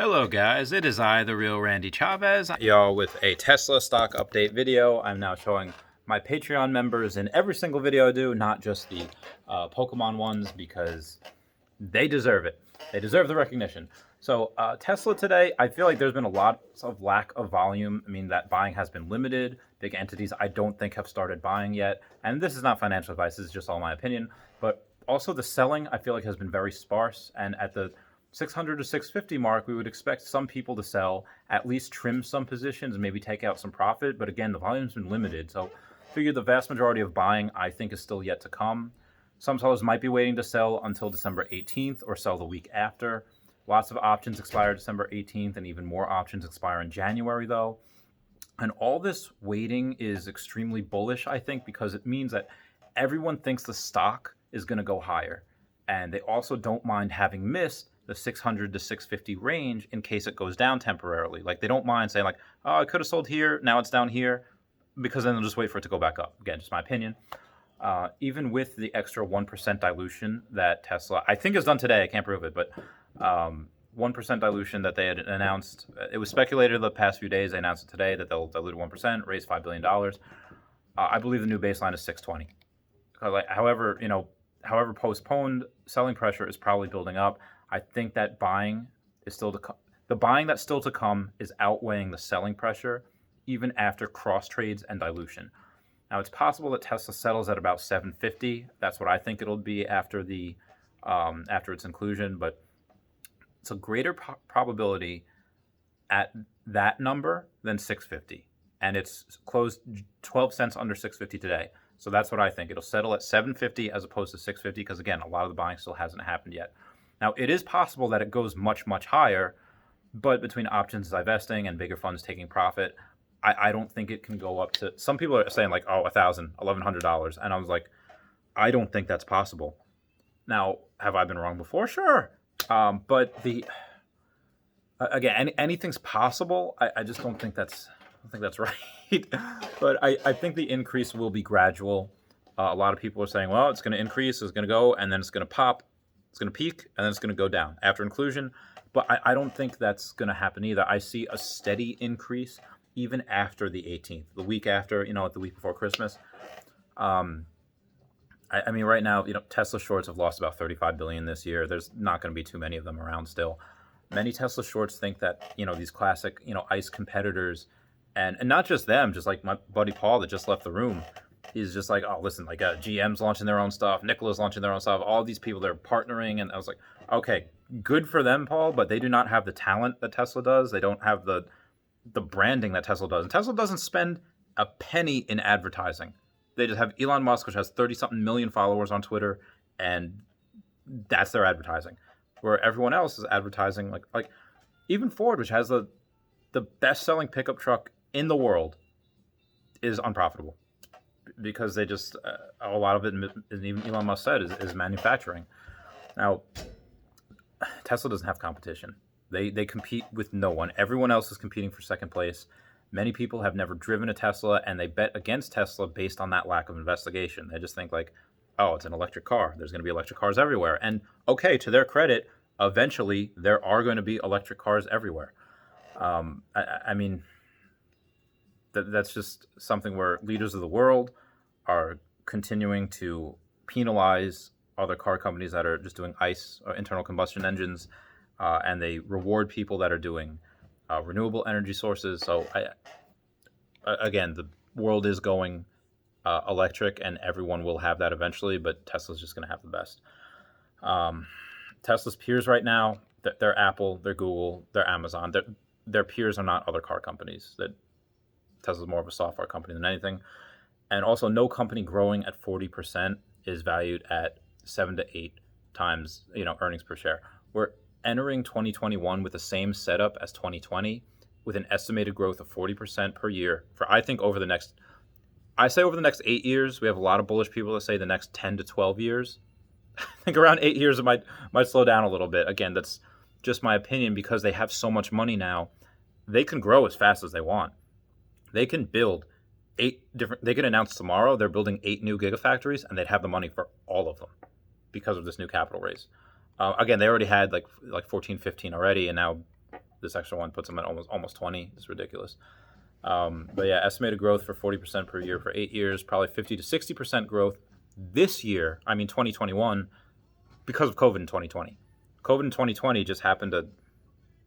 Hello guys, it is I, the real Randy Chavez, y'all with a Tesla stock update video. I'm now showing my Patreon members in every single video I do, not just the Pokemon ones, because they deserve it. They deserve the recognition. So Tesla today, I feel like there's been a lot of lack of volume. I mean, that buying has been limited. Big entities I don't think have started buying yet. And this is not financial advice, this is just all my opinion. But also the selling, I feel like, has been very sparse. And at the 600 to 650 mark, we would expect some people to sell, at least trim some positions, and maybe take out some profit. But again, the volume's been limited. So I figure the vast majority of buying, I think, is still yet to come. Some sellers might be waiting to sell until December 18th or sell the week after. Lots of options expire December 18th, and even more options expire in January, though. And all this waiting is extremely bullish, I think, because it means that everyone thinks the stock is going to go higher. And they also don't mind having missed the 600 to 650 range in case it goes down temporarily. Like, they don't mind saying, like, oh, I could have sold here, now it's down here, because then they'll just wait for it to go back up. Again, just my opinion. Even with the extra 1% dilution that Tesla, I think, has done today, I can't prove it, but 1% dilution that they had announced. It was speculated the past few days. They announced it today that they'll dilute 1%, raise $5 billion. I believe the new baseline is 620. However postponed, selling pressure is probably building up. I think that buying is still to come. The buying that's still to come is outweighing the selling pressure, even after cross trades and dilution. Now, it's possible that Tesla settles at about 750. That's what I think it'll be after its inclusion, but it's a greater probability at that number than 650, and it's closed 12 cents under 650 today. So that's what I think. It'll settle at 750 as opposed to 650 because, again, a lot of the buying still hasn't happened yet. Now, it is possible that it goes much, much higher, but between options divesting and bigger funds taking profit, I don't think it can go up to. Some people are saying, like, oh, $1,000, $1,100, and I was like, I don't think that's possible. Now, have I been wrong before? Sure, but again, anything's possible. I just don't think that's right. But I think the increase will be gradual. A lot of people are saying, well, it's going to increase, it's going to go, and then it's going to pop, it's going to peak, and then it's going to go down after inclusion. But I don't think that's going to happen either. I see a steady increase even after the 18th, the week after, the week before Christmas. I mean, right now, Tesla shorts have lost about 35 billion this year. There's not going to be too many of them around still. Many Tesla shorts think that, these classic, ICE competitors, and not just them, just like my buddy Paul that just left the room, he's just like, oh, listen, like GM's launching their own stuff, Nikola's launching their own stuff, all these people, they're partnering. And I was like, okay, good for them, Paul, but they do not have the talent that Tesla does. They don't have the branding that Tesla does. And Tesla doesn't spend a penny in advertising. They just have Elon Musk, which has 30-something million followers on Twitter, and that's their advertising. Where everyone else is advertising, like even Ford, which has the best-selling pickup truck in the world, is unprofitable because they just a lot of it, as even Elon Musk said, is manufacturing. Now, Tesla doesn't have competition. They compete with no one. Everyone else is competing for second place. Many people have never driven a Tesla, and they bet against Tesla based on that lack of investigation. They just think, like, oh, it's an electric car. There's going to be electric cars everywhere. And okay, to their credit, eventually there are going to be electric cars everywhere. I mean, that's just something where leaders of the world are continuing to penalize other car companies that are just doing ICE or internal combustion engines, and they reward people that are doing renewable energy sources. So, again, the world is going electric, and everyone will have that eventually, but Tesla's just going to have the best. Tesla's peers right now, they're Apple, they're Google, they're Amazon. Their peers are not other car companies. That Tesla's more of a software company than anything. And also, no company growing at 40% is valued at 7 to 8 times, earnings per share. We're entering 2021 with the same setup as 2020, with an estimated growth of 40% per year for, I think, over the next 8 years. We have a lot of bullish people that say the next 10 to 12 years. I think around 8 years it might slow down a little bit. Again, that's just my opinion, because they have so much money now. They can grow as fast as they want. They can build they can announce tomorrow they're building 8 new gigafactories, and they'd have the money for all of them because of this new capital raise. Again, they already had like 14, 15 already, and now this extra one puts them at almost 20. It's ridiculous. But yeah, estimated growth for 40% per year for 8 years, probably 50 to 60% growth this year. I mean, 2021, because of COVID in 2020. COVID in 2020 just happened to,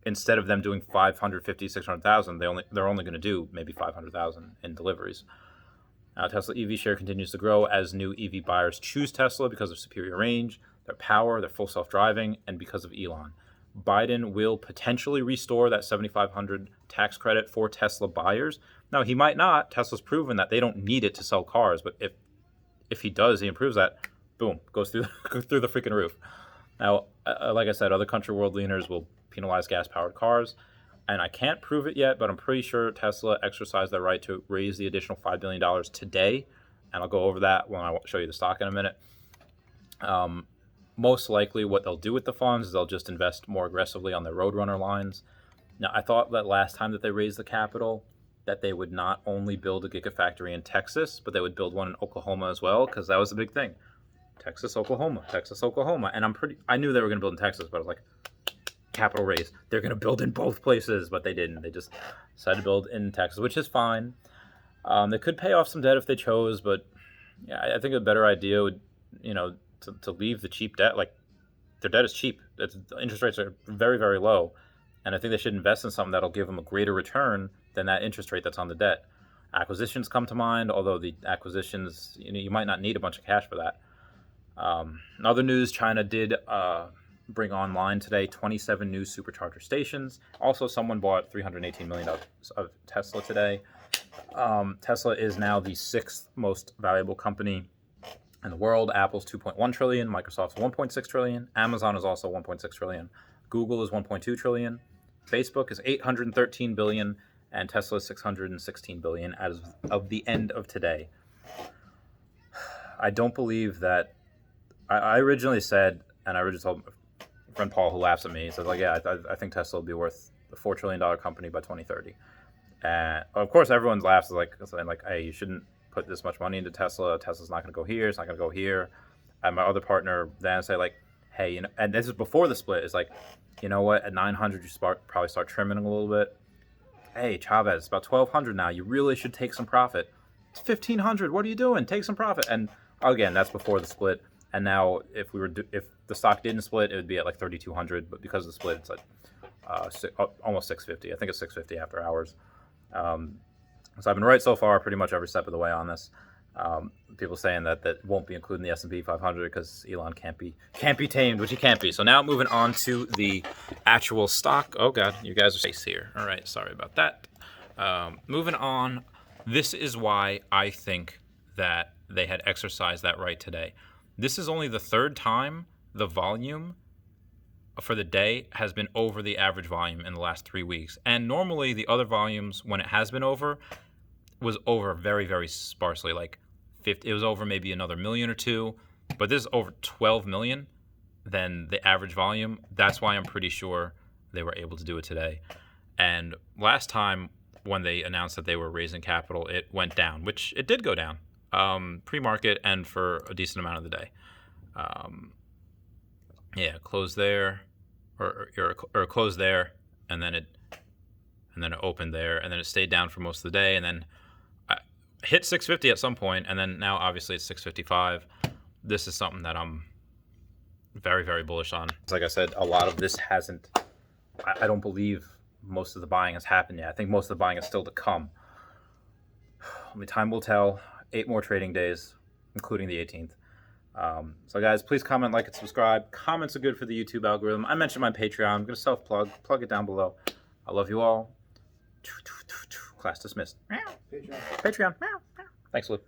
instead of them doing 550, 600,000, they're only going to do maybe 500,000 in deliveries. Tesla EV share continues to grow as new EV buyers choose Tesla because of superior range, their power, their full self-driving, and because of Elon. Biden will potentially restore that $7,500 tax credit for Tesla buyers. Now, he might not. Tesla's proven that they don't need it to sell cars, but if he does, he improves that, boom, goes through the freaking roof. Now, like I said, other country world leaders will penalize gas-powered cars, and I can't prove it yet, but I'm pretty sure Tesla exercised their right to raise the additional $5 billion today, and I'll go over that when I show you the stock in a minute. Most likely what they'll do with the funds is they'll just invest more aggressively on their Roadrunner lines. Now, I thought that last time that they raised the capital, that they would not only build a gigafactory in Texas, but they would build one in Oklahoma as well, because that was the big thing. Texas, Oklahoma. And I knew they were going to build in Texas, but I was like, capital raise. They're going to build in both places, but they didn't. They just decided to build in Texas, which is fine. They could pay off some debt if they chose, but yeah, I think a better idea would, to leave the cheap debt. Like, their debt is cheap. The interest rates are very, very low. And I think they should invest in something that'll give them a greater return than that interest rate that's on the debt. Acquisitions come to mind, although the acquisitions, you might not need a bunch of cash for that. In other news, China did bring online today 27 new supercharger stations. Also, someone bought $318 million of Tesla today. Tesla is now the 6th most valuable company in the world. Apple's $2.1 trillion, Microsoft's $1.6 trillion, Amazon is also $1.6 trillion, Google is $1.2 trillion, Facebook is $813 billion, and Tesla is $616 billion as of the end of today. I don't believe that. I originally said, and I originally told my friend Paul, who laughs at me, he says, like, yeah, I think Tesla will be worth a $4 trillion company by 2030. And of course, everyone laughs, like, hey, you shouldn't put this much money into Tesla. Tesla's not going to go here. It's not going to go here. And my other partner then say, like, hey, and this is before the split. It's like, you know what? At 900, you probably start trimming a little bit. Hey, Chavez, it's about 1,200 now. You really should take some profit. It's 1,500. What are you doing? Take some profit. And again, that's before the split. And now, if the stock didn't split, it would be at like 3,200. But because of the split, it's like almost 650. I think it's 650 after hours. So I've been right so far, pretty much every step of the way on this. People saying that won't be included in the S&P 500 because Elon can't be tamed, which he can't be. So now moving on to the actual stock. Oh God, you guys are safe here. All right, sorry about that. Moving on. This is why I think that they had exercised that right today. This is only the third time the volume for the day has been over the average volume in the last 3 weeks. And normally the other volumes, when it has been over, was over very, very sparsely. Like 50, it was over maybe another million or two, but this is over 12 million than the average volume. That's why I'm pretty sure they were able to do it today. And last time when they announced that they were raising capital, it went down, which it did go down pre-market and for a decent amount of the day. Closed there, or closed there, and then it opened there, and then it stayed down for most of the day, and then hit 650 at some point, and then now obviously it's 655. This is something that I'm very, very bullish on. Like I said, a lot of this hasn't. I don't believe most of the buying has happened yet. I think most of the buying is still to come. Only time will tell. 8 more trading days, including the 18th. So guys, please comment, like, and subscribe. Comments are good for the YouTube algorithm. I mentioned my Patreon. I'm going to plug it down below. I love you all. Class dismissed. Patreon. Thanks, Luke.